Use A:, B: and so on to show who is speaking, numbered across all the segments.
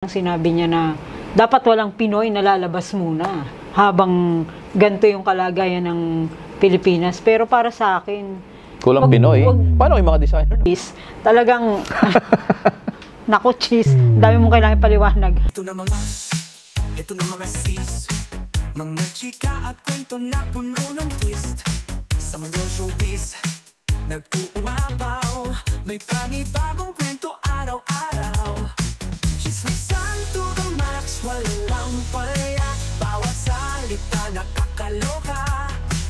A: Sinabi niya na dapat walang Pinoy na lalabas muna habang ganito yung kalagayan ng Pilipinas. Pero para sa akin,
B: kulang Pinoy? Paano yung mga designer?
A: Talagang, naku, cheese. Dami mong kailangan paliwanag.
C: Ito na mga sis, mga chika at kwento na puno ng twist. Sa mga showbiz, nag-uumapaw, may panibagong kwento araw-araw. Chismisan to the max, walang palya, bawat salita nakakaloka.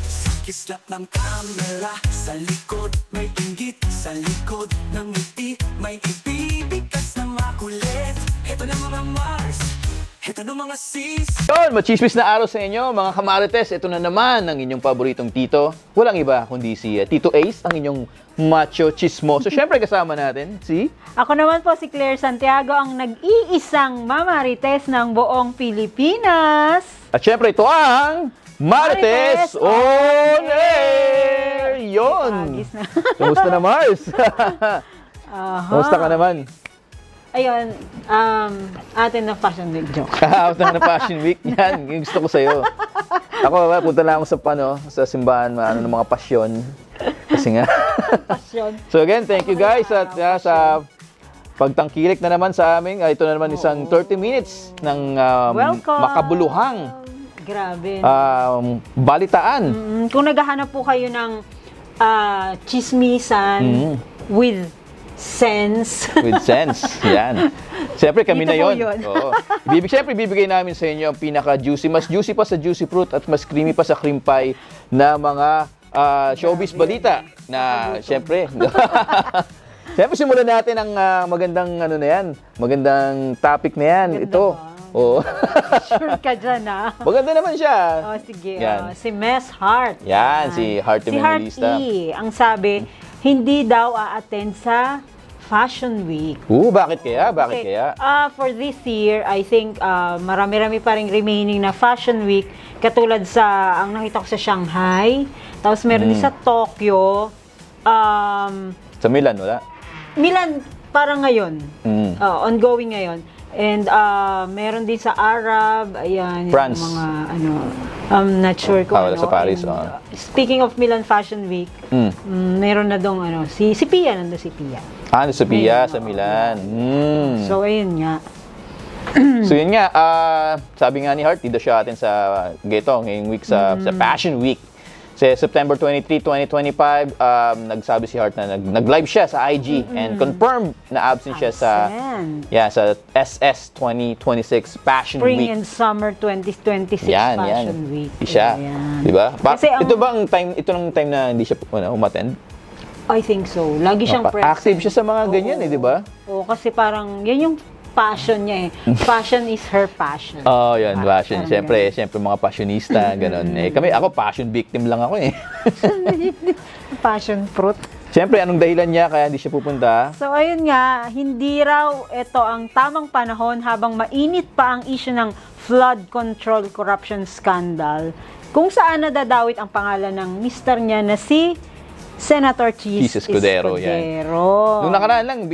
C: Sa kislap ng camera, sa likod may inggit, sa likod ng ngiti may ibibigkas na makulit. Ito na mga Mars, ito na mga sis.
B: Yun, machismis na araw sa inyo, mga kamarites. Ito na naman ang inyong paboritong tito. Walang iba kundi si Tito Ace, ang inyong macho chismoso. Siyempre kasama natin si...
A: Ako naman po si Claire Santiago, ang nag-iisang mamarites ng buong Pilipinas.
B: At siyempre ito ang Marites On Air! Yun! Kamusta na, Mars? Kamusta ka naman?
A: Ayun, atin na fashion week joke.
B: Kamusta na fashion week? Yan, yung gusto ko sa'yo. Ako, punta lang ako sa simbahan, ng mga pasyon. Kasi nga.
A: Pasyon.
B: So again, thank you guys at sa pagtangkilik na naman sa amin. Ito na naman isang 30 minutes ng makabuluhang
A: Grabe.
B: balitaan.
A: Kung naghahanap po kayo ng chismisan with sense.
B: With sense. Yan. Siyempre kami
A: Dito
B: na
A: po
B: yon.
A: yun.
B: Oo. Siyempre bibigay namin sa inyo ang pinaka-juicy. Mas juicy pa sa juicy fruit at mas creamy pa sa cream pie na mga showbiz balita. Na siyempre. Siyempre simulan natin ang magandang ano na yan. Magandang topic na yan.
A: Maganda
B: ito.
A: ba?
B: Oo.
A: Sure ka dyan, ha?
B: Maganda naman siya.
A: Oh, sige.
B: Yan.
A: Si Mess Heart.
B: Yan, si Heart
A: Si Heart
B: Evangelista.
A: E. Ang sabi, hindi daw a-attend sa Fashion Week.
B: Bakit kaya? Bakit
A: Okay.
B: kaya?
A: For this year, I think marami-rami pa ring remaining na Fashion Week. Katulad sa, ang nakita ko sa Shanghai. Tapos meron din sa Tokyo.
B: Sa Milan, wala?
A: Milan, parang ngayon. Ongoing ngayon. And meron din sa Arab, ayan, yung
B: France.
A: mga ano, I'm not sure kung
B: wala
A: ano.
B: sa Paris.
A: And, speaking of Milan Fashion Week, meron na dong ano, si Pia, nandun si Pia.
B: Sa Pia, sa Milan.
A: So, ayun nga.
B: So yun nga, sabi nga ni Heart, dito siya atin sa Geto ngayong week sa Fashion Week. Sa September 23, 2025, nagsabi si Heart na nag-live siya sa IG and confirmed na absent siya sa SS 2026 Fashion
A: Spring
B: Week.
A: and Summer 2026 Fashion Week.
B: Di siya.
A: Ayan.
B: Di ba?
A: Kasi
B: ito ba ang time, ito ng time na hindi siya umattend?
A: I think so. Lagi siyang present.
B: Active siya sa mga ganyan di ba?
A: Oo, kasi parang yan yung passion niya eh. Passion is her passion.
B: Oh, yan, passion.
A: Parang
B: Siyempre mga passionista, gano'n. Ako, passion victim lang ako eh.
A: Passion fruit.
B: Siyempre, anong dahilan niya kaya hindi siya pupunta?
A: So, ayun nga, hindi raw ito ang tamang panahon habang mainit pa ang issue ng flood control corruption scandal kung saan nadadawit ang pangalan ng mister niya na si Senator Chis
B: Escudero. Yan. Nung nakaraan lang,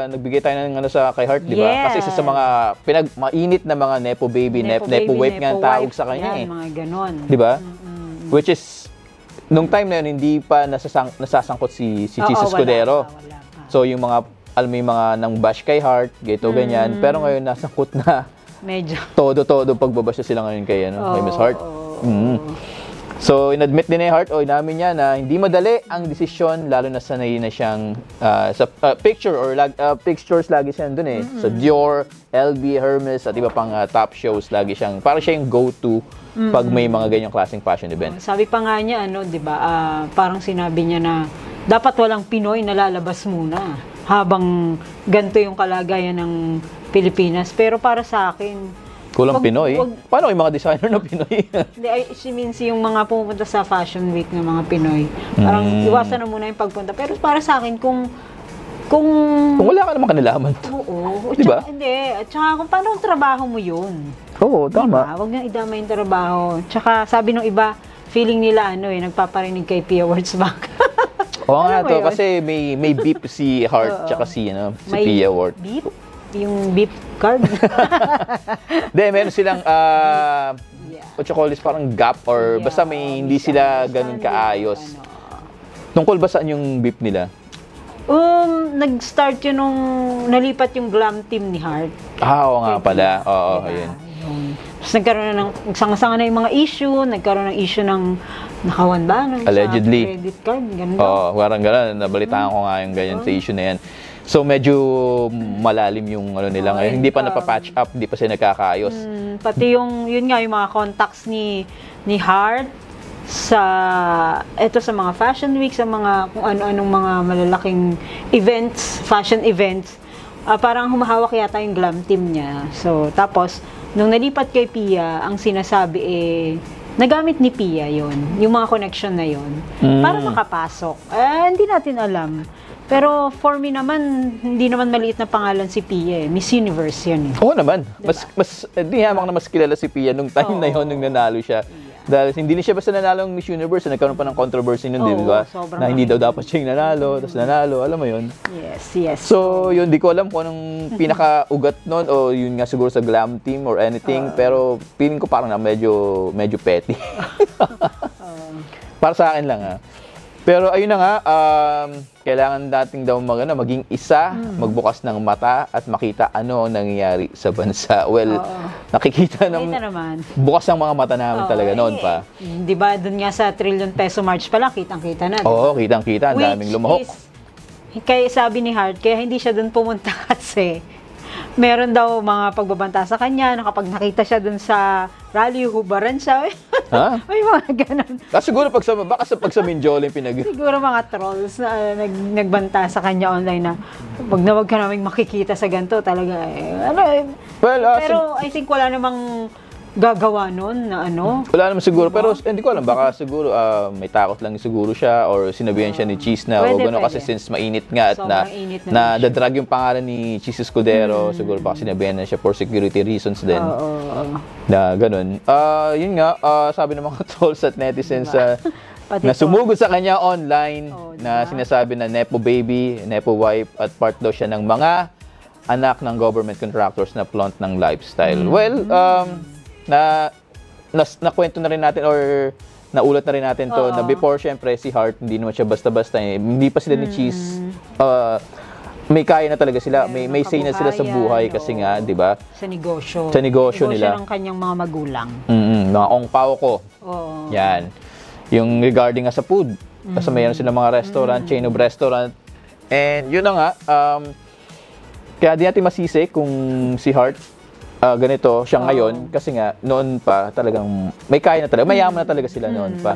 B: nagbigay tayo ng ano sa kay Heart, di ba?
A: Yes.
B: Kasi isa sa mga mainit na mga Nepo baby, Nepo wife nga ang tawag sa kanya
A: yan, mga ganon.
B: Di ba? Which is, nung time na yun, hindi pa nasasangkot si Chis Escudero.
A: Wala pa.
B: So, yung mga, alam mo yung mga nang bash kay Heart, ganyan. Pero ngayon, nasangkot na
A: Medyo.
B: todo pagbabash sila ngayon kay Miss Heart. So, inadmit din ni Heart, inamin niya na hindi madali ang desisyon, lalo na sanay na siyang sa pictures lagi siya doon eh. Sa Dior, LV, Hermes, at iba pang top shows lagi siyang, para siya yung go-to pag may mga ganyang klaseng fashion event.
A: Sabi pa nga niya, di ba, parang sinabi niya na dapat walang Pinoy na lalabas muna habang ganito yung kalagayan ng Pilipinas. Pero para sa akin,
B: kulang Pinoy? Paano yung mga designer na Pinoy?
A: Hindi, she means yung mga pumupunta sa Fashion Week ng mga Pinoy. Parang iwasan na muna yung pagpunta. Pero para sa akin, kung
B: wala ka namang kanilaman.
A: Oo.
B: Diba?
A: Hindi. At saka kung paano ang trabaho mo yun.
B: Oo, tama.
A: Diba? Huwag nang idama yung trabaho. Tsaka sabi nung iba, feeling nila nagpaparinig kay Pia Wurtzbach.
B: Oo nga
A: Alam mo
B: to,
A: yun?
B: kasi may beep si Hart tsaka si
A: May
B: Pia Ward.
A: beep? Yung beep card?
B: Hindi, meron silang what you call this, parang gap or basta may hindi sila ganun kaayos. Tungkol ba saan yung beep nila?
A: Nag-start yun nung nalipat yung glam team ni Hart.
B: Oo nga pala. Oo,
A: Diba?
B: ayun.
A: Tapos nagkaroon na ng sanga-sanga na yung mga issue, nagkaroon ng issue ng nakawan ba?
B: Allegedly.
A: Sa credit card, ganun daw.
B: Oo, parang gano'n. Nabalitaan ko nga yung ganyan sa issue na yan. So, medyo malalim yung nila ngayon. Hindi pa napapatch up, hindi pa sila nagkakaayos.
A: Pati yun nga, yung mga contacts ni Hart sa mga fashion week, sa mga kung ano-anong mga malalaking events, fashion events, parang humahawak yata yung glam team niya. So, tapos, nung nalipat kay Pia, ang sinasabi nagamit ni Pia yon, yung mga connection na yon, para makapasok. Hindi natin alam. Pero for me naman, hindi naman maliit na pangalan si Pia. Miss Universe yan.
B: Oo naman.
A: Diba?
B: Di hamak na mas kilala si Pia nung time na yon nung nanalo siya. Dahil hindi na siya basta nanalo ng Miss Universe, nagkaroon pa ng controversy nun, di ba? Na hindi daw dapat siya yung nanalo, tapos nanalo, alam mo yun?
A: Yes.
B: So, yun, di ko alam kung anong pinaka-ugat nun, o yun nga siguro sa glam team or anything, pero feeling ko parang na medyo petty. Para sa akin lang, Pero ayun na nga, kailangan nating daw maging isa, magbukas ng mata at makita ano ang nangyayari sa bansa. Well, nakikita
A: naman.
B: Bukas ang mga mata namin talaga noon pa.
A: Di ba, dun nga sa trillion peso march pala, kitang-kita na. Diba?
B: Oo, kitang-kita, ang daming lumahok.
A: Kaya sabi ni Hart, kaya hindi siya dun pumunta kasi meron daw mga pagbabanta sa kanya, kapag nakita siya dun sa rally, hubaran siya.
B: Ha?
A: May mga ganun.
B: Siguro pag sa Minjol yung
A: Siguro mga trolls na nagbanta sa kanya online na wag ka naming makikita sa ganito talaga.
B: Well,
A: pero I think wala namang gagawa nun na
B: Wala naman siguro, pero hindi ko alam, baka siguro may takot lang siguro siya or sinabihan siya ni Cheese na o gano'n kasi since mainit nga at na dadrag yung pangalan ni Cheese Escudero, siguro baka sinabihan na siya for security reasons din. Na gano'n. Yun nga, sabi ng mga trolls at netizens na sumugod sa kanya online na sinasabi na Nepo baby, Nepo wife at part daw siya ng mga anak ng government contractors na flaunt ng lifestyle. Well, nakwento na rin natin or naulat na rin natin to na before syempre si Hart hindi naman siya basta-basta hindi pa sila ni Cheese may kaya na talaga sila, may say na sila sa buhay kasi nga, 'di ba? Sa negosyo nila.
A: Ng kanyang mga magulang.
B: Mga ongpaw ko. Yan. Yung regarding nga sa food. Kasi mayroon silang mga restaurant, chain of restaurant. And yun na nga, kaya di natin masisi kung si Hart ganito siya ngayon kasi nga noon pa talagang may kaya na talaga, mayaman na talaga sila noon pa.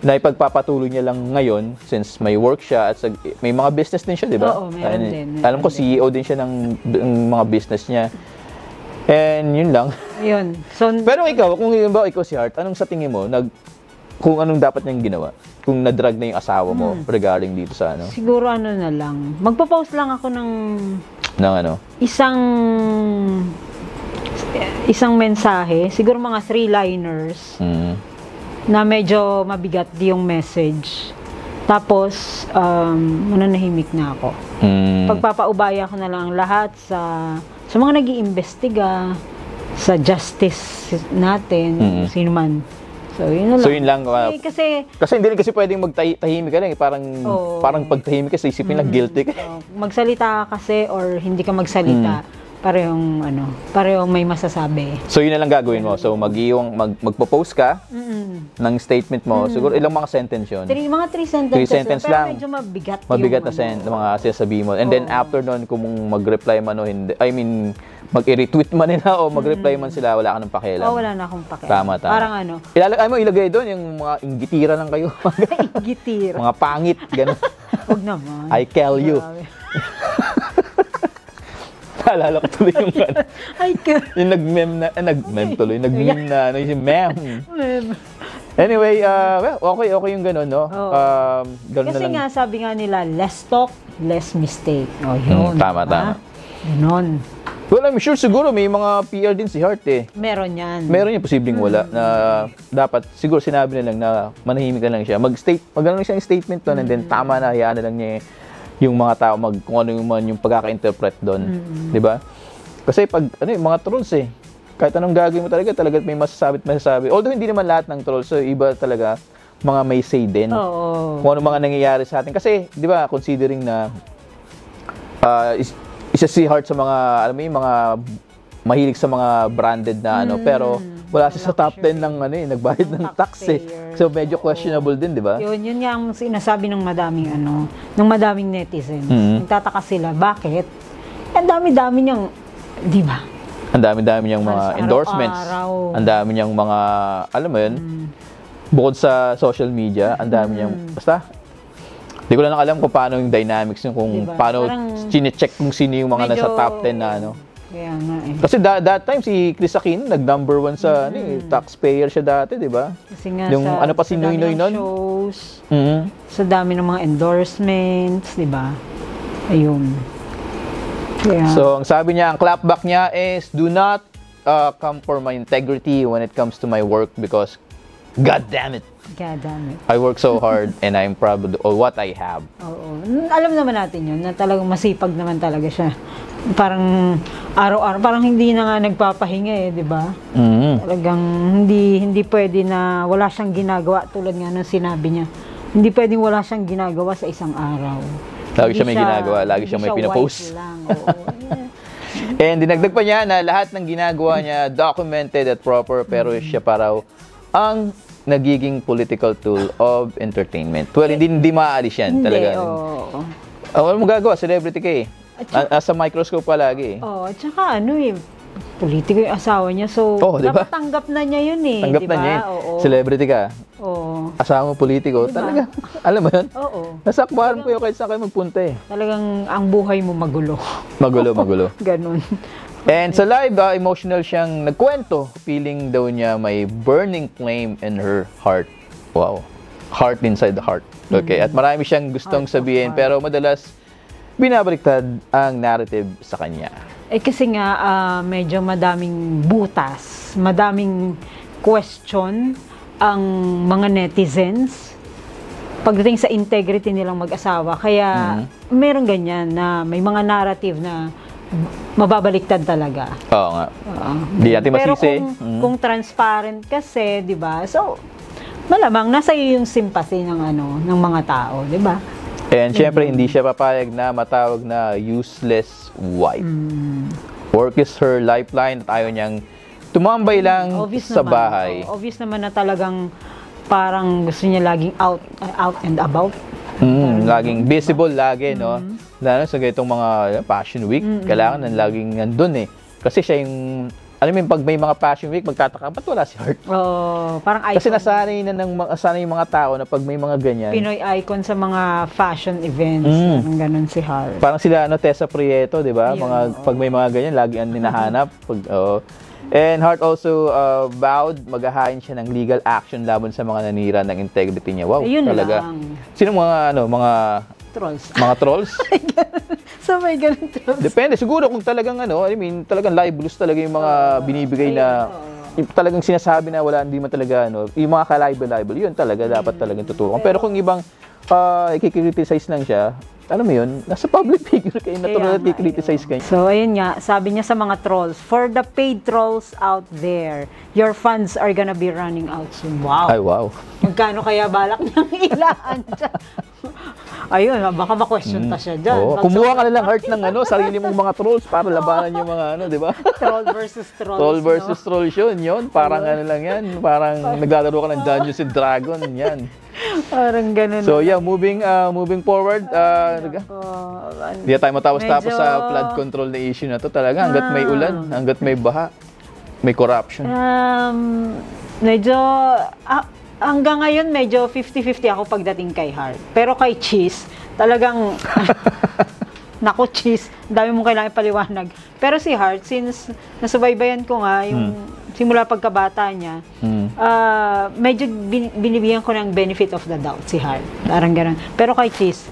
B: Na ipagpapatuloy niya lang ngayon since may work siya at may mga business din siya, di ba?
A: Oo, meron din.
B: Alam ko CEO din siya ng mga business niya. And yun lang.
A: Yun. So,
B: pero kung ikaw si Hart, anong sa tingin mo kung anong dapat niyang ginawa? Kung na-drag na yung asawa mo regarding dito sa
A: siguro na lang. Magpo-post lang ako ng isang mensahe, siguro mga 3-liners na medyo mabigat yung message. Tapos, mananahimik na ako. Pagpapaubaya ko na lang lahat sa mga nag-iimbestiga, sa justice natin, sino man. So, yun na lang.
B: So, yun lang.
A: Kasi
B: hindi rin kasi pwedeng magtahimik ka lang. Parang pagtahimik ka, isipin lang guilty ka.
A: Magsalita ka kasi or hindi ka magsalita. Parehong may masasabi.
B: So yun na lang gagawin mo. So magpo-post ka ng statement mo. Siguro ilang mga sentence yun?
A: Mga 3 sentences.
B: 3 sentences lang.
A: Pero medyo mabigat
B: na mga sasabihin mo. And then after nun, kung mag-reply man o hindi, mag-retweet man nila o mag-reply man sila, wala ka ng pakialam.
A: Wala na akong pakialam.
B: Tama.
A: Parang
B: ilagay doon yung mga inggitira lang kayo.
A: Inggitira.
B: Mga pangit, gano'n.
A: Huwag naman.
B: I kill you. Naalala ko tuloy yung yung nag-meme tuloy. Nag-meme na, yung meme. Anyway, okay yung gano'n, no? Ganun
A: kasi
B: na lang.
A: nga, sabi nga nila, less talk, less mistake. Yun.
B: Tama.
A: Ganon.
B: Well, I'm sure siguro may mga PR din si Hart eh.
A: Meron yan.
B: Meron yung posibleng wala na dapat siguro sinabi na lang na manahimik na lang siya. Mag-ano lang siya yung statement doon and then tama na, hayaan na lang niya yung mga tao kung ano yung pagkaka-interpret doon. 'Di ba? Kasi pag yung mga trolls eh, kahit anong gagawin mo talaga may masasabi. Although hindi naman lahat ng trolls, so iba talaga mga may say din.
A: Oo.
B: Kung ano mga nangyayari sa atin. Kasi, 'di ba, considering na isa si Hart sa mga, alam mo yung mga mahilig sa mga branded na pero wala siya sa top 10 ng nagbayad ng tax eh. So medyo questionable din, 'di ba?
A: Yun nga ang sinasabi ng madaming netizens. Nagtataka sila, bakit? Ang dami-dami niyang, 'di ba?
B: Ang dami-dami niyang mga endorsements. Ang dami niyang mga, alam mo 'yun, bukod sa social media, ang dami niyang, basta hindi ko lang alam kung paano yung dynamics kung paano chine-check kung sino yung mga nasa top 10 na
A: Kaya nga eh.
B: Kasi that time si Chris Aquino nag-number 1 sa taxpayer siya dati, 'di ba?
A: Kasi nga
B: yung
A: sa
B: pa si Noy Noy noon.
A: Shows, sa dami ng mga endorsements, 'di ba? Ayun. Yeah.
B: So, ang sabi niya, ang clapback niya is, do not come for my integrity when it comes to my work because God damn it.
A: God damn it.
B: I work so hard and I'm proud of what I have.
A: Oo. Alam naman natin yun, na talagang masipag naman talaga siya. Parang araw-araw, parang hindi na nga nagpapahinga eh, di ba? Talagang hindi pwede na wala siyang ginagawa tulad nga ng sinabi niya. Hindi pwedeng wala siyang ginagawa sa isang araw.
B: Lagi siya may ginagawa, lagi siya may pinapost. And dinagdag pa niya na lahat ng ginagawa niya documented at proper pero siya paraw ang nagiging political tool of entertainment. Well, hindi maaalis yan talaga. Ano mo gagawa? Celebrity ka eh. Sa microscope pa lagi eh.
A: At saka politiko yung asawa niya. So,
B: diba?
A: dapat tanggap na niya yun eh.
B: Tanggap na niya yun. Celebrity ka. Asawa mo politiko. Diba? Talaga, alam mo yun? Nasa akbaran po yung kahit saan kayo magpunta eh.
A: Talagang ang buhay mo magulo.
B: Magulo.
A: Ganun.
B: And sa live, emotional siyang nagkwento. Feeling daw niya may burning flame in her heart. Wow. Heart inside the heart. Okay. At marami siyang gustong sabihin. Pero madalas, binabaliktad ang narrative sa kanya.
A: Kasi nga, medyo madaming butas, madaming question ang mga netizens pagdating sa integrity nilang mag-asawa. Kaya, meron ganyan na may mga narrative na mababaliktad talaga.
B: Oo nga. Hindi natin masisi.
A: Pero kung transparent kasi, 'di ba? So, malamang nasa iyo yung sympathy ng ng mga tao, 'di ba?
B: And syempre hindi siya papayag na matawag na useless wife. Work is her lifeline at ayaw niyang tumambay lang sa bahay.
A: Obvious naman na talagang parang gusto niya laging out and about.
B: Laging visible lagi, no? Lalo sa ganitong mga Fashion Week, kailangan nang laging nandun eh. Kasi siya yung, alam mo pag may mga Fashion Week, magtataka, ba't wala si Hart?
A: Parang icon.
B: Kasi nasanay na yung mga tao na pag may mga ganyan.
A: Pinoy icon sa mga fashion events. Ganun si Hart.
B: Parang sila, Tessa Prieto, di ba? Pag may mga ganyan, lagi ang hinahanap. And Hart also vowed maghahain siya ng legal action laban sa mga nanira ng integrity niya. Wow,
A: ayun
B: talaga.
A: Lang.
B: Sino mga
A: trolls?
B: Mga trolls?
A: So may ganun trolls.
B: Depende siguro kung talagang talagang libelous talaga yung mga binibigay na yung talagang sinasabi na wala hindi man talaga yung mga ka-libel, yun talaga dapat talagang tutukan. Pero kung ibang i-criticize lang siya, alam mo yun, nasa public figure kayo, natural na i-criticize kayo.
A: So, ayun nga, sabi niya sa mga trolls, for the paid trolls out there, your funds are gonna be running out soon. Wow.
B: Ay, wow.
A: Magkano kaya balak niyang ilaan dyan? Ayun, baka ma-question pa siya dyan.
B: Kumuha ka na lang, Hart, ng sarili mong mga trolls para labanan yung mga di ba?
A: Troll versus trolls.
B: Troll versus trolls yun. Parang lang yan. Parang naglalaro ka ng Dungeons and Dragons, yan.
A: Parang ganun.
B: So yeah, moving forward, hindi tayo matapos-tapos sa flood control na issue na to talaga. Hanggat may ulan, hanggat may baha, may corruption.
A: Medyo, hanggang ngayon, medyo 50-50 ako pagdating kay Hart. Pero kay Cheese, talagang, naku Cheese, dami mong kailangan paliwanag. Pero si Hart, since nasubaybayan ko nga, yung simula pagkabata niya, medyo binibigyan ko ng benefit of the doubt si Hart. Parang gano'n. Pero kay Cheese.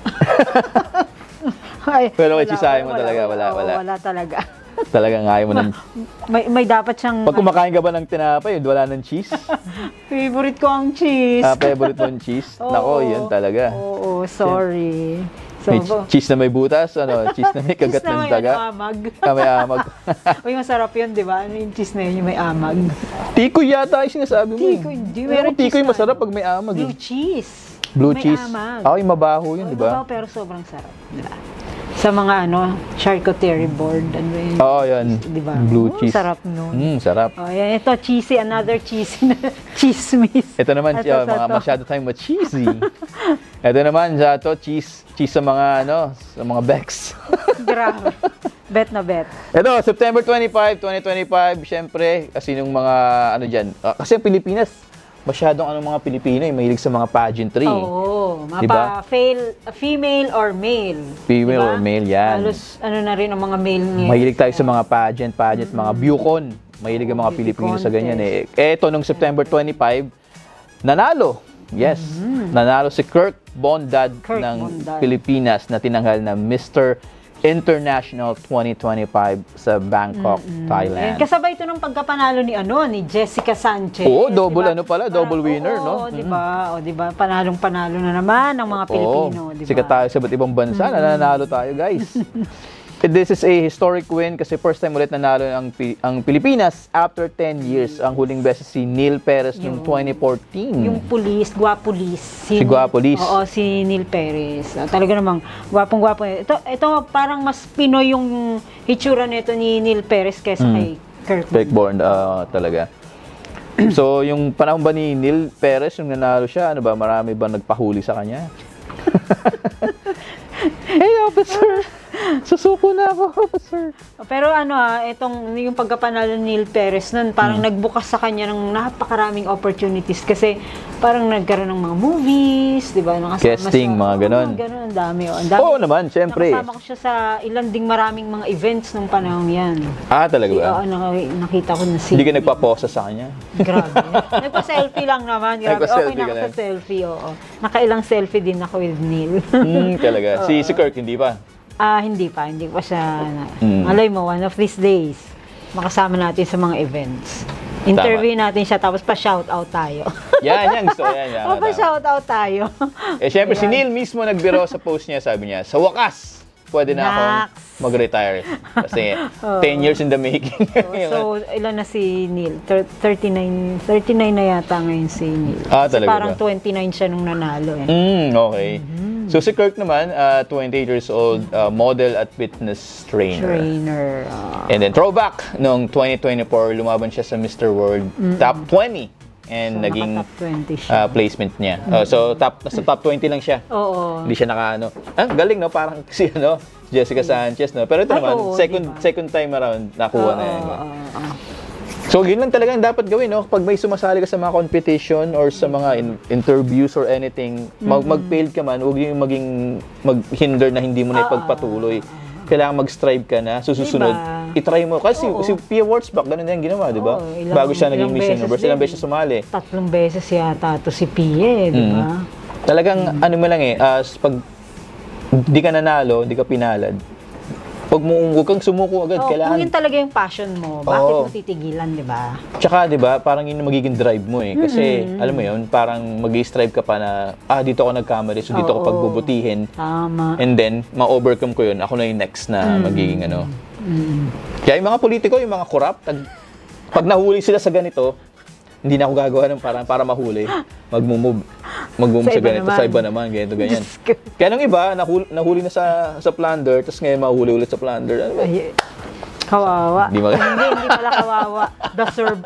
B: Pero kay Cheese ayaw mo talaga, wala.
A: Wala talaga.
B: Talagang ayaw mo ng...
A: May dapat siyang...
B: Pag kumakain ka ba ng tinapay, wala ng cheese?
A: Favorite ko ang cheese.
B: Favorite mo ng cheese? Nako, yan talaga.
A: Oo, sorry.
B: May cheese na may butas, cheese na may kagat ng daga.
A: Amag.
B: May amag.
A: Uy, masarap yun, di ba? Ano yung cheese na yun, yung may amag?
B: Tikoy yata yung sinasabi mo.
A: Tikoy, di. Meron
B: tikoy
A: cheese
B: masarap pag may amag.
A: Blue cheese.
B: Blue
A: may
B: cheese.
A: amag.
B: Ay, mabaho yun, di ba?
A: Mabaho pero sobrang sarap. Diba? Sa mga charcuterie board. Ano yun?
B: Oo, yan.
A: Diba?
B: Blue cheese.
A: Sarap nun.
B: Sarap.
A: Oh, yan. Ito, cheesy. Another cheesy na chismis.
B: Ito naman, masyado tayong cheesy. Ito naman, cheese sa mga, sa mga Bex.
A: Grabe. Bet na bet.
B: Ito, September 25, 2025, syempre, kasi nung mga, kasi ang Pilipinas, masyadong mga Pilipino, mahilig sa mga pageantry.
A: Oo.
B: Diba?
A: Female or male.
B: Female
A: diba?
B: or male, yan.
A: Halos, na rin ang mga male ngayon.
B: Mahilig tayo sa mga pageant, mga bucon. Mahilig ang mga Pilipino sa ganyan eh. Ito, nung September 25, nanalo. Yes. Nanalo si Kirk Bondad ng Pilipinas na tinanghal na Mr. International 2025 sa Bangkok, Thailand.
A: Kasabay ito ng pagkapanalo ni Jessica Sanchez.
B: Oo, double double winner, no?
A: Oo, 'di ba? O 'di ba? Panalong-panalo na naman ng mga Pilipino, 'di ba?
B: Sikat tayo sa iba't ibang bansa, nananalo tayo, guys. This is a historic win kasi first time ulit nanalo ang Pilipinas after 10 years. Ang huling beses si Neil Perez noong 2014.
A: Yung Gwapulis.
B: Si Gwapulis.
A: Oo, si Neil Perez. Talaga namang gwapong-gwapo. Ito parang mas Pinoy yung hitsura nito ni Neil Perez kaysa kay Kirk
B: Bond. Talaga. So, yung panahon ba ni Neil Perez, yung nanalo siya, marami ba nagpahuli sa kanya? Hey, officer! Susuko na ako, officer.
A: Pero yung pagkapanalo ni Neil Perez nun, parang nagbukas sa kanya ng napakaraming opportunities kasi parang nagkaroon ng mga movies, di ba?
B: Casting, mga ganon.
A: Ganon, ang dami.
B: Oo naman, syempre.
A: Nakasama ko siya sa ilan ding maraming mga events nung panahon yan.
B: Talaga ba?
A: Oo, nakita ko na si...
B: Hindi ka nagpaposa sa kanya?
A: Grabe. Nagpa-selfie lang naman. Grabe. Okay na ako sa selfie, oo. Nakailang selfie din ako with Neil.
B: Talaga. Si Kirk, hindi pa?
A: Hindi pa siya malay mo, one of these days makasama natin sa mga events. Interview natin siya tapos pa-shoutout tayo.
B: Yan gusto ko yan.
A: Pa-shoutout tayo.
B: Siyempre si Neil mismo nagbiro sa post niya, sabi niya, sa wakas, pwede na akong mag-retire. Kasi 10 years in the making.
A: So, ilan na si Neil? 39 na yata ngayon si Neil.
B: Talaga
A: kasi parang
B: ba?
A: 29 siya nung nanalo eh.
B: Okay. So si Kirk naman, 28 years old, model at fitness trainer. And then throwback, noong 2024, lumaban siya sa Mr. World Top 20. And naging
A: top 20 siya.
B: Placement niya. So nasa top 20 lang siya.
A: Oo.
B: Hindi siya galing no, parang si Jessica Sanchez no. Pero ito naman, second time around nakuha na yan. So, yun lang talagang dapat gawin, no? Pag may sumasali ka sa mga competition or sa mga interviews or anything, mag-fail ka man, huwag yung mag-hinder na hindi mo na ipagpatuloy. Kailangan mag-strive ka na, susunod, itry mo. Kasi si Pia Wurtzbach, ganun din ginawa, di ba? Bago siya naging Miss Universe, ilang beses sumali.
A: 3 beses yata to si Pia, di ba?
B: Talagang, mo lang pag di ka nanalo, di ka pinalad, huwag kang sumuko agad. Kailangan...
A: Kung yun talaga yung passion mo, bakit mo titigilan, di ba?
B: Tsaka, di ba, parang yun yung magiging drive mo eh. Kasi, alam mo yun, parang mag-strive ka pa na, dito ako nagkamali, so dito ako pagbubutihin.
A: Tama.
B: And then, ma-overcome ko yun. Ako na yung next na magiging Kaya yung mga politiko, yung mga corrupt, pag nahuli sila sa ganito, hindi na ako gagawa ng parang para mahuli. Mag-move sa ganito, sa iba naman, ganito, ganyan. Kaya nung iba, nahuli na sa plunder, tapos ngayon mahuli ulit sa plunder. Ano ba?
A: Kawawa. Hindi pala kawawa. Deserve.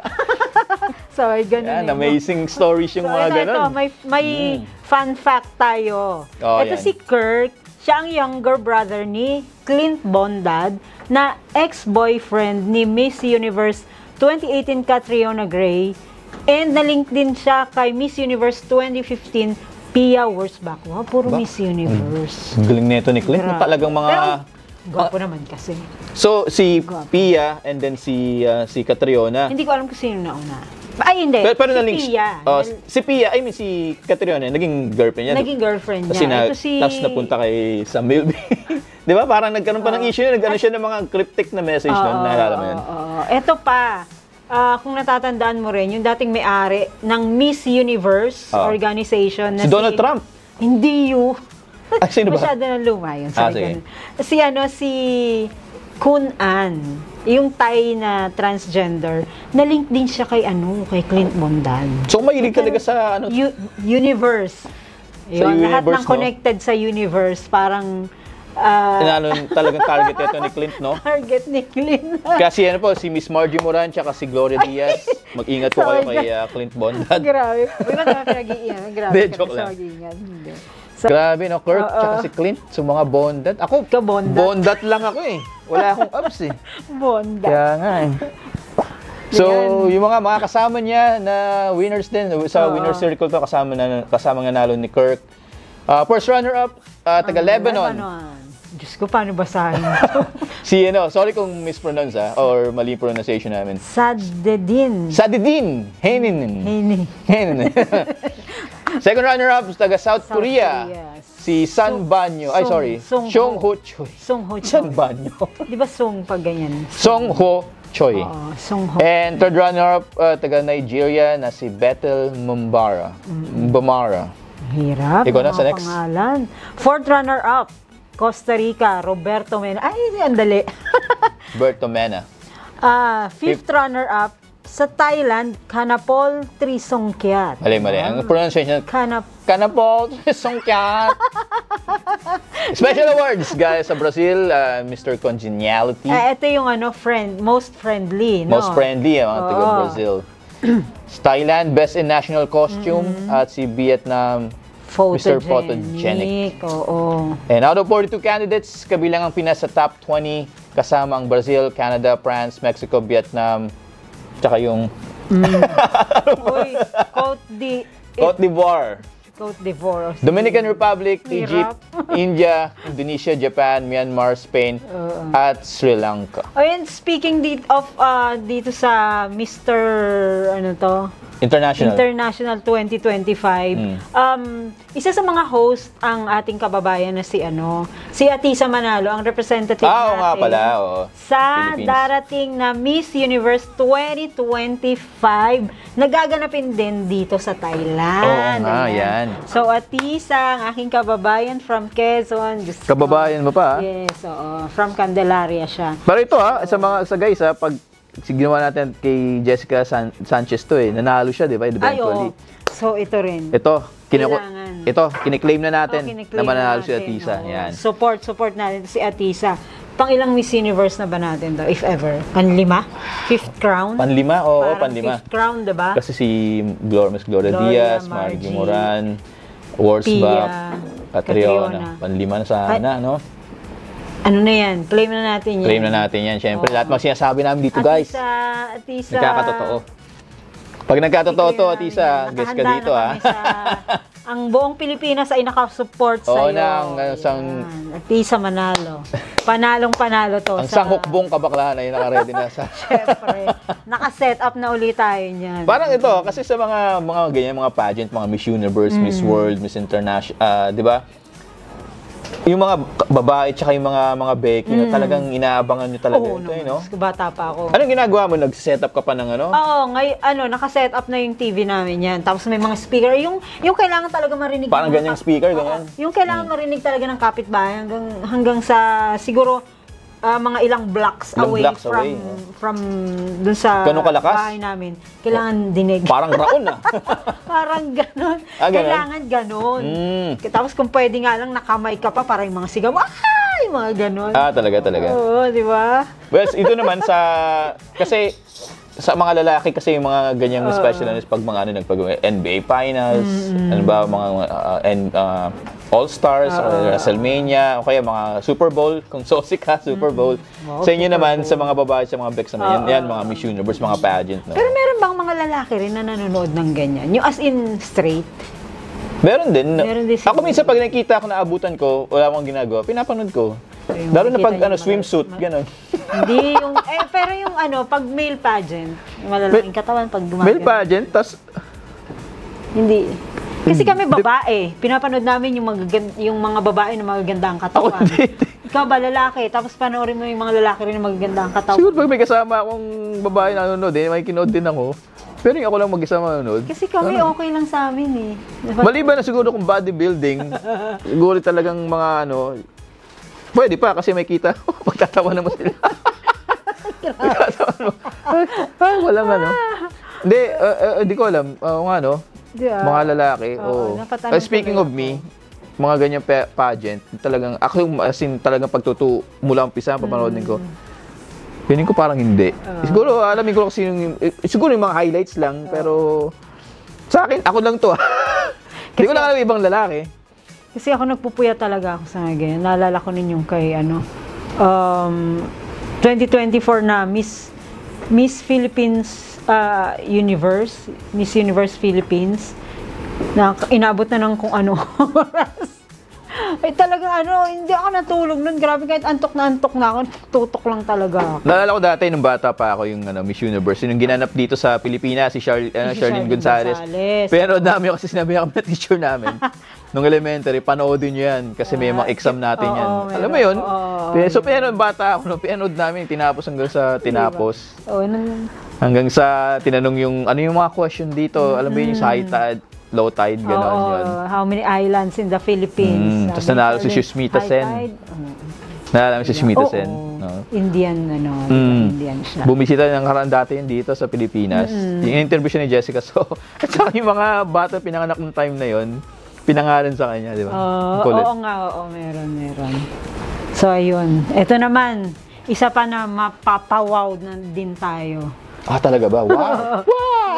A: So, ganun.
B: Yan, amazing stories yung mga ganun.
A: May fun fact tayo. Ito si Kirk, siya ang younger brother ni Clint Bondad na ex-boyfriend ni Miss Universe 2018 Catriona Gray. And na-link din siya kay Miss Universe 2015, Pia Wurtzbach. Wow, puro Miss Universe.
B: Galing nito ni Clint. Talagang mga...
A: Pero, gwapo naman kasi.
B: So, si Pia and then si Catriona.
A: Hindi ko alam kung sino nauna. Ay, hindi.
B: Pero
A: si Pia.
B: Si Pia, si Catriona, naging girlfriend niya.
A: Naging girlfriend niya.
B: Tapos napunta kay Sam Milby. Di ba? Parang nagkaroon pa ng issue yun. Nagkaroon siya ng mga cryptic na message nun. Naalala mo yun?
A: Ito pa, kung natatandaan mo rin, yung dating may-ari ng Miss Universe organization na
B: Si Donald Trump.
A: Hindi yun.
B: Ah, sino ba?
A: Masyado na luma yun.
B: Sige.
A: Si Kun An, yung Thai na transgender, na-link din siya kay Clint Bondan.
B: So, mahilig talaga sa ano?
A: Universe. Yun, lahat
B: universe,
A: ng connected sa universe, parang
B: Talagang target ito ni Clint, no?
A: target ni Clint.
B: Kasi ano po, si Miss Margie Moran tsaka si Gloria Diaz. Mag-ingat po kayo kay Clint Bondan.
A: Grabe. Wala na pinag-iingat. Grabe.
B: Hindi, joke lang.
A: Hindi.
B: Grabe, no? Kirk tsaka si Clint, sa mga bondat. Ako, bondat lang ako eh. Wala akong abs eh.
A: Bondat.
B: Kaya nga eh. So, yung mga kasama niya na winners din, sa winner's circle to, kasama nga nalo ni Kirk. First runner-up, taga Lebanon.
A: Diyos ko, paano basahin?
B: Sorry kung mispronounce or mali pronunciation namin.
A: Sadedin.
B: Henin. Second runner-up, taga South Korea. Si Sun Banyo. Song Ho Choi. Sun Banyo.
A: Di ba Song pag ganyan?
B: Song Ho Choi.
A: Song Ho.
B: And third runner-up, taga Nigeria na si Bethel Mbamara.
A: Hirap.
B: Ikaw na sa next.
A: Pangalan. Fourth runner-up, Costa Rica, Roberto Mena. Ay, andali.
B: Roberto Mena.
A: Fifth runner-up, sa Thailand, Kanapol Trisongkiat.
B: Mali. Ang pronunciation, Kanapol Trisongkiat. Special awards, guys, sa Brazil, Mr. Congeniality.
A: Ito yung most friendly, no?
B: Most friendly, mga taga-Brazil. Thailand, Best in National Costume, at si Vietnam, Mr. Photogenic. And out of 42 candidates, kabilang ang Pinas sa top 20, kasama ang Brazil, Canada, France, Mexico, Vietnam, tsaka yung... Cote d'Ivoire. Dominican Republic, Egypt, India, Indonesia, Japan, Myanmar, Spain, at Sri Lanka.
A: Speaking dito sa Mr. International 2025. Isa sa mga host ang ating kababayan na si Atisa Manalo, ang representative natin
B: nga pala,
A: sa darating na Miss Universe 2025 nagaganapin din dito sa Thailand.
B: Yan.
A: So Atisa, ang aking kababayan from Quezon.
B: Kababayan mo pa?
A: Yes, from Candelaria siya.
B: Pero ito sa guys, pag ginawa natin kay Jessica Sanchez nanalo siya, di ba? Eventually.
A: So, ito rin.
B: Kiniklaim na natin na mananalo si Atisa. Yan.
A: Support natin si Atisa. Pang-ilang Miss Universe na ba natin daw, if ever? Pan-5? Fifth crown?
B: Pan-5? Oo, pan-5.
A: Fifth crown, diba?
B: Kasi si Miss Gloria Diaz, Margie Moran, Wurzbach, Catriona. Pan-5 na sana, no?
A: Ano na yan? Claim na natin yan.
B: Claim na natin yan. Siyempre, lahat mga sinasabi namin dito, guys.
A: Atisa.
B: Nagkakatotoo. Pag nagkatotoo to, Atisa, guess ka dito,
A: ang buong Pilipinas ay nakasupport sa'yo. Atisa Manalo. Panalong-panalo to.
B: Ang sanghukbong kabaklaan ay nakaready na sa...
A: Siyempre. Naka-set up na ulit tayo niyan.
B: Parang ito, kasi sa mga ganyan, mga pageant, mga Miss Universe, Miss World, Miss International, di ba? Yung mga babae tsaka yung mga Becky na talagang inaabangan nyo talaga ito, no?
A: Bata pa ako.
B: Anong ginagawa mo? Nag-set up ka pa ng
A: Oo, naka-set up na yung TV namin yan. Tapos may mga speaker. Yung kailangan talaga marinig.
B: Parang ganyang speaker, ganyan?
A: Yung kailangan marinig talaga ng kapitbahay hanggang sa siguro mga ilang blocks away from dun sa bahay namin. Kailangan dinig.
B: Parang raon
A: Parang ganon. Kailangan ganon. Tapos kung pwede nga lang nakamay ka pa para yung mga sigaw. Ay! Mga ganon.
B: Talaga.
A: Oo, di ba?
B: Well, ito naman kasi sa mga lalaki kasi yung mga ganyang special pag mga NBA Finals, mga All-Stars or WrestleMania o kaya mga Super Bowl, kung sosi ka, Super Bowl. Sa inyo naman, sa mga babae, sa mga Bex naman, yan mga Miss Universe, mga pageant. No?
A: Pero meron bang mga lalaki rin na nanonood ng ganyan? Yung as in straight?
B: Meron din. Ako minsan pag nakita ko, naabutan ko, wala akong ginagawa, pinapanood ko. Lalo na pag swimsuit, gano'n.
A: Hindi yung, pero yung pag male pageant, yung malalaking katawan pag gumagano.
B: Male pageant, tas...
A: Hindi. Kasi kami babae, pinapanood namin yung mga babae na magaganda ang katawan. Ikaw ba, lalaki? Tapos panoorin mo yung mga lalaki rin na magaganda ang katawan.
B: Siguro pag may kasama akong babae na nanonood, may kinood din ako. Pero yung ako lang mag-isa manonood.
A: Kasi kami okay lang sa amin eh.
B: Maliban na siguro kung bodybuilding, siguro talagang mga pwede pa kasi may kita. Pagtatawa naman sila. Pagtatawa mo. Walang Hindi ko alam. Mga lalaki. Speaking of me, mga ganyang pageant, talagang, ako talagang mula umpisa, papanoodin ko. Feeling ko parang hindi. Siguro, alamin ko kasi siguro yung mga highlights lang, pero sa akin, ako lang to. Hindi ko lang alam ibang lalaki.
A: Kasi ako nagpupuya talaga ako sa mga ganyan. Naalala ko ninyong kay 2024 na Miss Philippines Universe, Miss Universe Philippines, na inabot na ng kung ano oras. Ay talagang hindi ako natulog nun. Grabe, kahit antok na ako. Tutok lang talaga ako.
B: Naalala ko dati nung bata pa ako yung Miss Universe. Yung ginanap dito sa Pilipinas, si Charlene Gonzalez. Pero dami kasi sinabi kami na teacher namin. Nung elementary, panoodin nyo yan. Kasi may mga exam natin yan. Alam mo yun? So, pero bata ako, pinanood namin, tinapos hanggang sa tinapos. Hanggang sa tinanong yung, ano yung mga question dito? Alam mo yun, yung sa high tide, low tide, gano'n yun.
A: How many islands in the Philippines?
B: Tapos nanalo si Shusmita Sen. Naalala mo si Shusmita Sen?
A: Indian, Indian siya.
B: Bumisita ng karaan dati yun dito sa Pilipinas. Yung interview siya ni Jessica So. At saka yung mga bata pinanganak ng time na yun, pinangalan sa kanya, di ba?
A: Oo nga, meron. So, ayun. Ito naman, isa pa na mapapawaw na din tayo.
B: Talaga ba? Wow!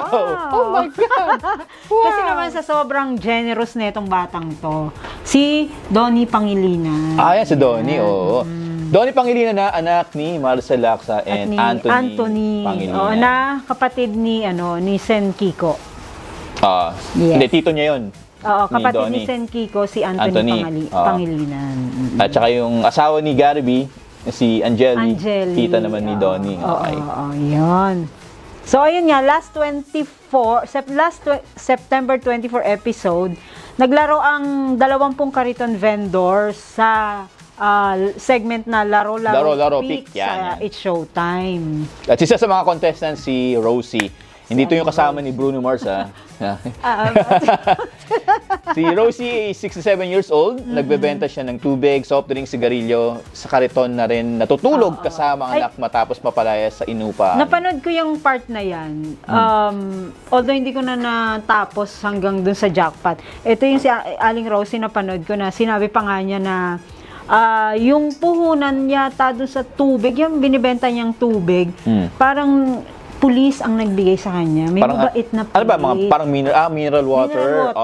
B: Oh my God! Wow!
A: Kasi naman sa sobrang generous na itong batang to, si Donnie Pangilinan.
B: Yan si Donnie, oo. Donnie Pangilinan na anak ni Marcel Laksa and Anthony Pangilinan.
A: Na kapatid ni Sen Kiko.
B: Hindi, tito niya yun.
A: Kapatid ni Sen Kiko, si Anthony Pangilinan.
B: At saka yung asawa ni Gary B, si Angeli, tita naman ni Donnie.
A: Yun. So, ayun nga, September 24 episode, naglaro ang 20 kariton vendors sa segment na Laro Pick sa It's Showtime.
B: At isa sa mga contestants, si Rosie. Hindi ito yung kasama ni Bruno Mars, Si Rosie, 67 years old. Nagbebenta siya ng tubig, soft drink, sigarilyo. Sa kariton na rin natutulog kasama ang anak matapos mapalayas sa inupa.
A: Napanood ko yung part na yan. Although hindi ko na natapos hanggang dun sa jackpot. Ito yung si Aling Rosie, napanood ko na. Sinabi pa nga niya na yung puhunan yata dun sa tubig, yung binibenta niyang tubig, parang pulis ang nagbigay sa kanya. May mabait na pulis.
B: Ano ba? Parang mineral water?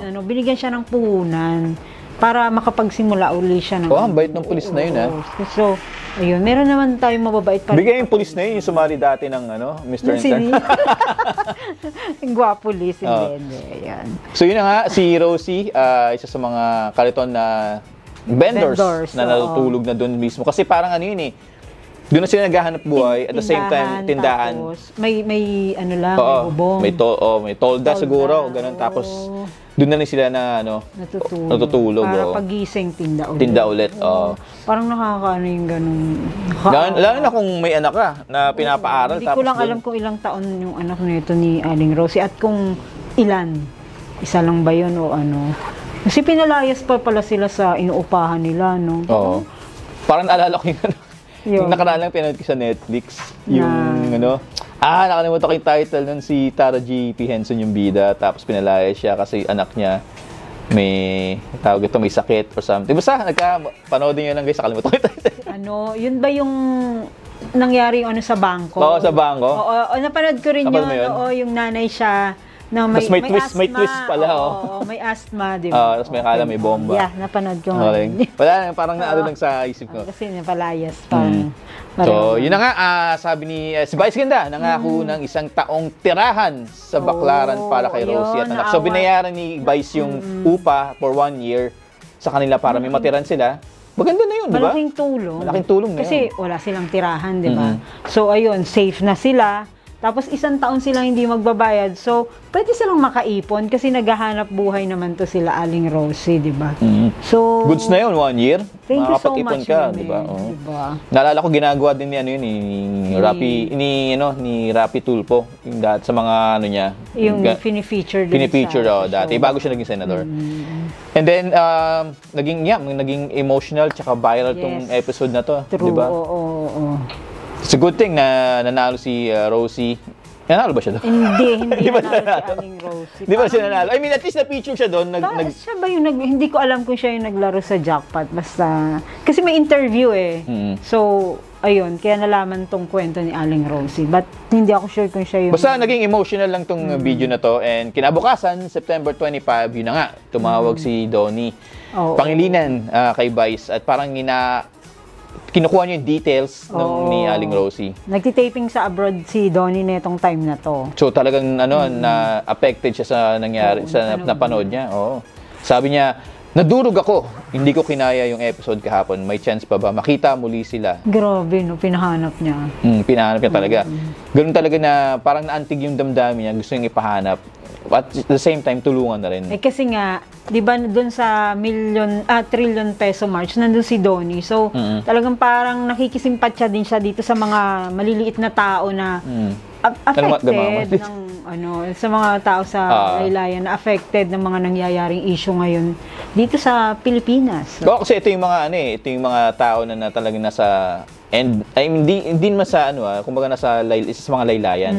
A: Yun. Binigyan siya ng puhunan para makapagsimula uli siya.
B: Ang bait ng pulis na yun,
A: So, ayun. Meron naman tayong mababait pa.
B: Bigay yung pulis na yun, yung sumali dati ng Mr. Intern.
A: Yung gwapulis. Hindi. Ayan.
B: So, yun na nga, si Rosie, isa sa mga kariton na vendors na natutulog na doon mismo. Kasi parang yun doon na sila naghahanap buhay, at the same time, tindahan.
A: Tapos, may may bubong.
B: May tolda siguro, ganun. Tapos, doon na rin sila na, natutulog.
A: Para pagising, tinda ulit.
B: Tinda ulit,
A: Parang nakakaano yung ganun.
B: Lalo na kung may anak ka, na pinapaaral.
A: Hindi ko lang alam kung ilang taon yung anak nito ni Aling Rosie, at kung ilan. Isa lang ba yun o ano. Kasi pinalayas pa pala sila sa inuupahan nila, no?
B: Oo. Parang naalala ko yung nakaraan lang pinanood ko sa Netflix. Nakalimutan ko yung title nun, si Tara G. P. Henson yung bida, tapos pinalayas siya kasi anak niya may sakit or something. Basta, panoodin nyo lang guys, nakalimutan ko yung title.
A: Yun ba yung nangyari sa bangko?
B: Oo, sa bangko.
A: Oo, napanood ko rin yun. Yung nanay siya, na may
B: twist pala.
A: May asthma, di ba?
B: Tapos may akala may bomba.
A: Yeah, napanood ko nga.
B: Wala, parang lang sa isip ko.
A: Kasi napalayas.
B: So, yun na nga, sabi ni si Vice Ganda, nangako ng 1 taong tirahan sa Baclaran para kay Rosie at anak. So, binayaran ni Vice yung upa for 1 year sa kanila para may matiran sila. Maganda na yun, di ba?
A: Malaking tulong.
B: Malaking tulong na yun.
A: Kasi wala silang tirahan, di ba? So, ayun, safe na sila. Tapos 1 taon silang hindi magbabayad. So, pwede silang makaipon kasi naghahanap buhay naman to sila Aling Rosie, di ba? So,
B: Goods na yun, 1 year.
A: thank you so
B: Makakapag-ipon
A: much,
B: ka,
A: Meme.
B: di ba? Oo.
A: Diba?
B: Naalala ko ginagawa din ni ni Rapi Tulfo yung sa mga ano niya.
A: Yung fini-feature din
B: Pini-feature
A: sa
B: dati
A: show.
B: bago siya naging senador. And then naging emotional tsaka viral tong
A: Yes.
B: episode na to,
A: True,
B: di ba?
A: oo.
B: It's a good thing na nanalo si Rosie. Nanalo ba siya doon?
A: Hindi
B: Di ba
A: nanalo si
B: nanalo?
A: Aling Rosie.
B: Di ba siya nanalo? I mean, at least na-feature siya doon.
A: Siya ba yung hindi ko alam kung siya yung naglaro sa jackpot. Basta, kasi may interview eh. So, ayun, kaya nalaman tong kwento ni Aling Rosie. But hindi ako sure kung siya yung...
B: Basta naging emotional lang tong video na to. And kinabukasan, September 25, yun na nga, tumawag si Donnie
A: Oo.
B: Pangilinan kay Vice. At parang kinukuha niya yung details ni Aling Rosie.
A: Nagtitaping sa abroad si Donnie netong time na to.
B: So talagang na affected siya sa nangyari sa napanood niya. Oo. Sabi niya, nadurog ako. Hindi ko kinaya yung episode kahapon. May chance pa ba makita muli sila?
A: Grabe, no? Pinahanap niya.
B: Pinahanap niya talaga. Ganun talaga na parang naantig yung damdamin niya, gusto niyang ipahanap. At the same time, tulungan na rin.
A: Eh kasi nga, 'di ba doon sa trillion peso march nandun si Donnie. So, talagang parang nakikisimpatya din siya dito sa mga maliliit na tao na affected ng sa mga tao sa laylayan na affected ng mga nangyayaring issue ngayon dito sa Pilipinas.
B: Kasi ito yung mga ito yung mga tao na talagang nasa hindi naman sa kumbaga nasa isa sa mga laylayan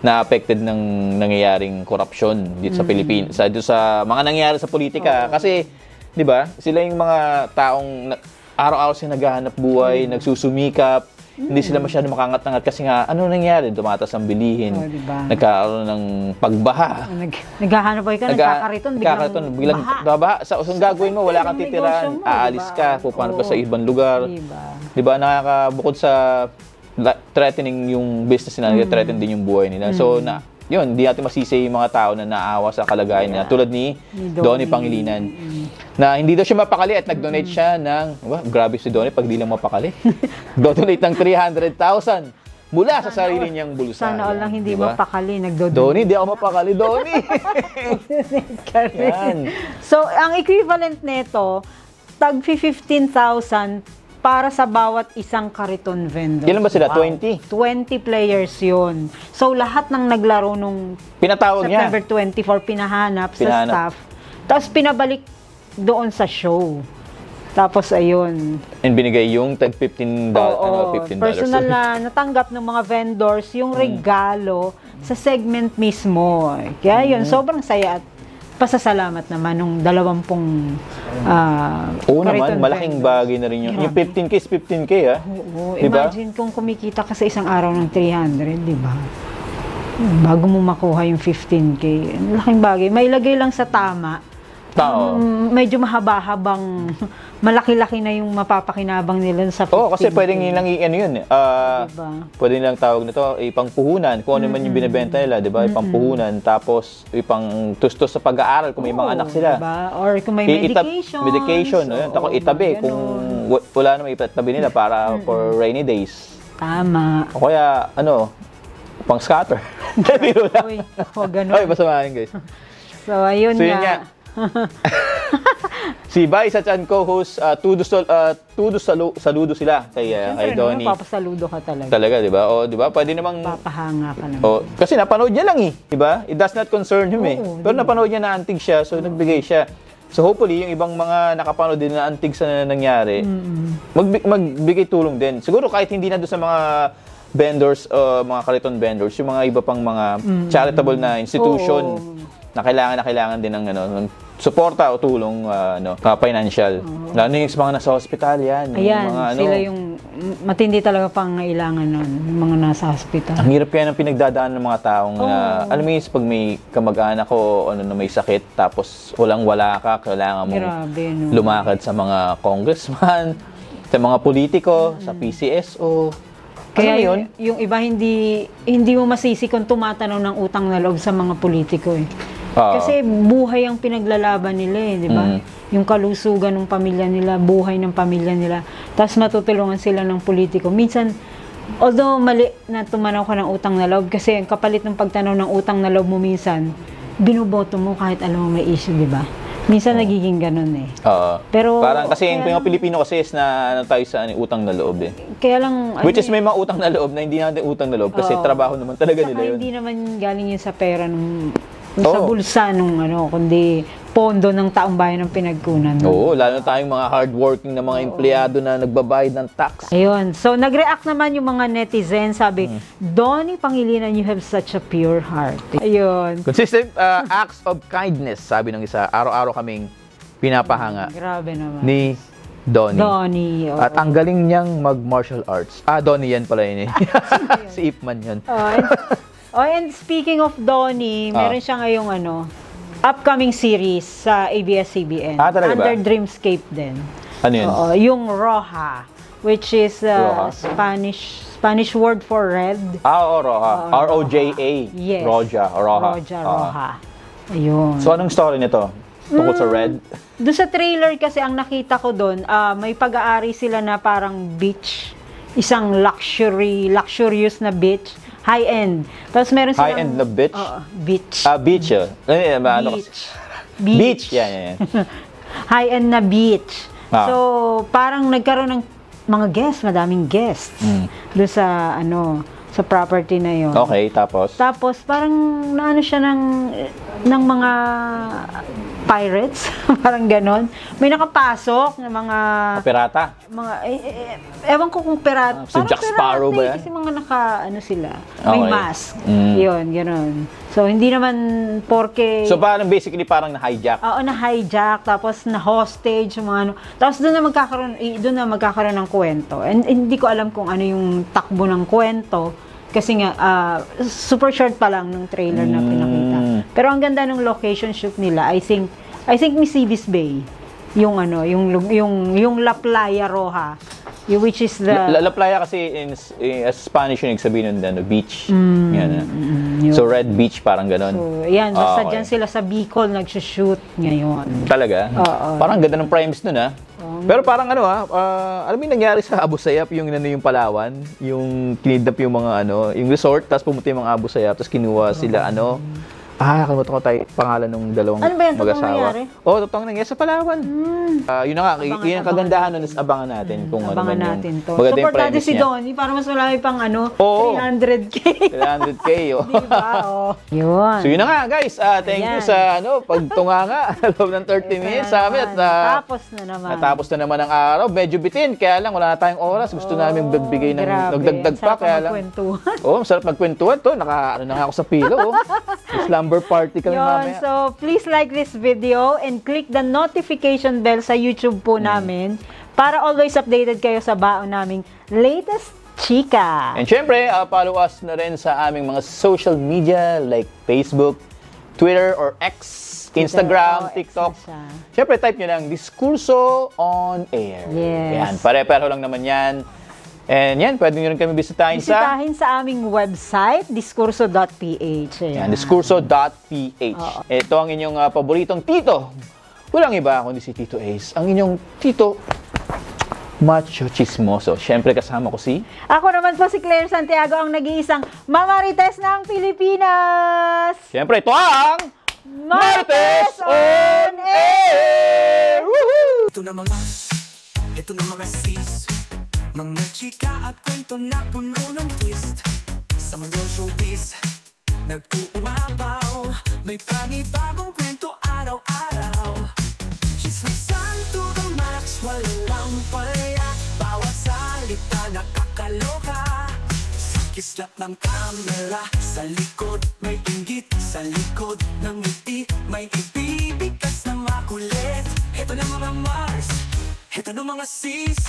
B: na affected ng nangyayaring korupsyon dito sa Pilipinas, dito sa mga nangyayari sa politika. Kasi 'di ba? Sila yung mga taong araw-araw sila naghahanap buhay, nagsusumikap. Hindi sila masyado makangat-angat kasi nga ano nangyari? Tumatas ang bilihin.
A: Diba?
B: Nagkaroon ng pagbaha.
A: Naghahanap buhay ka, nagkakariton, biglang
B: baha. Sa usong gagawin mo, wala kang titirahan, aalis ka, pupunta ka sa ibang lugar. Diba? Nakakabukod sa threatening yung business nila, threaten din yung buhay nila. So, yun, hindi natin masisi yung mga tao na naawa sa kalagayan nila. Tulad ni Donnie Pangilinan. Na hindi daw siya mapakali at nag-donate siya ng, grabe si Donnie pag di lang mapakali. Donate ng 300,000 mula sa sarili niyang bulsa.
A: Sana all lang hindi
B: diba?
A: mapakali, nagdodonate.
B: Donnie, di ako mapakali, Donnie. Yan.
A: So, ang equivalent nito, tag 15,000 para sa bawat isang kariton vendor.
B: Ilan ba sila? 20?
A: 20 players yun. So, lahat ng naglaro nung
B: Pinatawag niya.
A: September 24, pinahanap sa staff. Tapos pinabalik doon sa show. Tapos, ayun.
B: And binigay yung tag $15. $15.
A: Personal na natanggap ng mga vendors yung regalo sa segment mismo. Kaya yun, sobrang saya at pasasalamat naman nung 20
B: Oo naman, malaking bagay na rin yun. Yung 15K is 15K, ha?
A: Oo,
B: diba?
A: imagine kung kumikita ka sa isang araw ng 300, di ba? Bago mo makuha yung 15K. Laking bagay. Mailagay lang sa tama. Medyo mahaba-habang malaki-laki na yung mapapakinabang nila sa 15K.
B: Kasi pwedeng nilang yun.
A: Diba?
B: Pwede nilang tawag nito, ipangpuhunan. Kung ano man yung binibenta nila, di ba? Ipangpuhunan. Tapos, ipang tustos sa pag-aaral kung may mga anak sila.
A: Diba? Or kung may medication.
B: Medication. Tapos itabi. Kung wala naman itabi nila para for rainy days.
A: Tama.
B: O kaya, pang scatter.
A: Uy, huwag ganun.
B: Ay, basamahin guys.
A: So, ayun
B: So, yun nga. Si Vice at co-host, saludo sila kay Donnie.
A: Papasaludo ka talaga.
B: Talaga, di ba? O, di ba? Pwede namang...
A: Papahanga ka naman.
B: Kasi napanood niya lang di ba? It does not concern him Pero napanood niya na antig siya, so nagbigay siya. So hopefully, yung ibang mga nakapanood din na antig sa nangyari, magbigay tulong din. Siguro kahit hindi na doon sa mga vendors, mga kariton vendors, yung mga iba pang mga charitable na institution na kailangan din ng suporta o tulong financial. Lalo yung mga nasa hospital yan.
A: Ayan,
B: mga,
A: sila yung matindi talaga pangangailangan nun, yung mga nasa hospital.
B: Ang hirap kaya ng pinagdadaan ng mga taong alam mo yun, pag may kamag-anak o na may sakit, tapos walang-wala ka, kailangan mong lumakad sa mga congressman, sa mga politiko, sa PCSO.
A: Kaya yung iba hindi mo masisi kung tumatanaw ng utang na loob sa mga politiko Kasi buhay ang pinaglalaban nila di ba? Yung kalusugan ng pamilya nila, buhay ng pamilya nila. Tapos matutulungan sila ng politiko. Minsan Although mali na tumanaw ka ng utang na loob kasi ang kapalit ng pagtanaw ng utang na loob mo minsan, binoboto mo kahit alam mo may issue, di ba? Minsan nagiging ganun eh.
B: Oo.
A: Pero
B: Parang kasi yung
A: kaya
B: mga Pilipino kasi is na ano tayo sa utang na loob eh.
A: Kaya lang
B: Which is may mga utang na loob na hindi natin utang na loob kasi trabaho naman talaga nila yun.
A: hindi naman galing yun sa pera nung sa bulsa nung kundi pondo ng taong bayan ng pinagkunan.
B: Oo, lalo na tayong mga hardworking na mga empleyado na nagbabayad ng tax.
A: Ayun. So, nag-react naman yung mga netizen. Sabi, Donnie Pangilinan, you have such a pure heart. Ayun.
B: Consistent acts of kindness, sabi ng isa, araw-araw kaming pinapahanga
A: Grabe naman.
B: ni Donnie.
A: Donnie. Oo.
B: At ang galing niyang mag-martial arts. Donnie yan pala yun eh. Si Ip Man yun.
A: And speaking of Donnie, meron siya ngayong upcoming series sa ABS-CBN.
B: Talaga ba?
A: Under Dreamscape din.
B: Ano yun?
A: Oo, yung Roja, which is
B: Roja?
A: Spanish word for red.
B: Oo, Roja. R-O-J-A.
A: Yes.
B: Roja. Roja.
A: Roja. Ayun.
B: So, anong story nito? Tungkol sa red?
A: Doon sa trailer kasi ang nakita ko doon, may pag-aari sila na parang beach. Isang luxurious na beach. High-end. Tapos meron silang...
B: High-end na beach?
A: Beach.
B: Beach. Beach. Yan.
A: High-end na beach.
B: Ah.
A: So, parang nagkaroon ng mga guests, madaming guests. Doon sa, sa property na yon.
B: Okay, tapos?
A: Tapos, parang naano siya ng mga pirates. Parang ganon. May nakapasok na mga...
B: Pirata?
A: Ewan ko kung pirata.
B: Si Jack Sparrow ba yan?
A: Kasi mga sila. May
B: Okay.
A: mask. Yun, ganon. So, hindi naman porke...
B: So, parang basically parang na-hijack?
A: Oo, na-hijack, tapos na-hostage, yung mga Tapos doon na magkakaroon ng kwento. And hindi ko alam kung ano yung takbo ng kwento. Kasi nga, super short pa lang ng trailer na pinakita. Pero ang ganda ng location shoot nila, I think Misibis Bay. Yung yung La Playa Roja. Which is the...
B: La Playa kasi as Spanish yung sabihin nun, beach. Yan. So, Red Beach, parang ganon.
A: So, yan. Basta dyan sila sa Bicol nagsushoot ngayon.
B: Talaga? Parang ganda ng primes nun, ha? Pero parang alam mo yung nangyari sa Abu Sayyaf, yung Palawan, yung kinidnap yung mga yung resort, tapos pumunta yung mga Abu Sayyaf, tapos kinuha sila kalimutan ko tayo pangalan ng dalawang
A: ano ba yan?
B: mag-asawa.
A: Nangyari?
B: Totoong nangyari sa Palawan. Yun na nga, yun ang kagandahan nun, is abangan natin kung ano man
A: natin
B: yung
A: to.
B: maganda yung
A: Supportado
B: premise
A: si
B: niya.
A: Donnie para mas malaki pang 300K.
B: 300K,
A: Diba? Yun.
B: So yun na nga guys, thank you sa pagtunga nga loob ng 30 minutes sa amin at
A: Tapos na naman.
B: natapos na naman ang araw. Medyo bitin, kaya lang wala na tayong oras. Gusto namin magbigay ng nagdagdag pa, kaya lang. Masarap magkwentuhan to. Na nga ako sa pilo. Slumber party kami mamaya.
A: So please like this video and click the notification bell sa YouTube po namin para always updated kayo sa baon naming latest chika.
B: And syempre, follow us na rin sa aming mga social media like Facebook, Twitter or X, Instagram, TikTok. Syempre, type nyo lang, Diskurso on Air.
A: Yes.
B: Yan, pare-pareho lang naman yan. And yan, pwede nyo rin kami bisitahin
A: sa aming website, diskurso.ph.
B: Yan, diskurso.ph. Ito ang inyong paboritong tito. Walang iba kundi si Tito Ace. Ang inyong tito macho chismoso. Siyempre kasama ko si...
A: Ako naman po si Claire Santiago, ang nag-iisang Mamarites ng Pilipinas!
B: Siyempre, ito ang...
A: Marites on Air!
B: Woohoo!
C: Ito na mga sis, mga chika at kwento na puno ng twist. Sa mga showbiz, nag-uumapaw, may panibagong kwento araw-araw. Chismisan to the max, walang palya, bawat salita nakakaloka. Sa kislap ng camera, sa likod may inggit, sa likod ng ngiti may ibibigkas na makulit. Ito na mga Mars, ito na mga sis.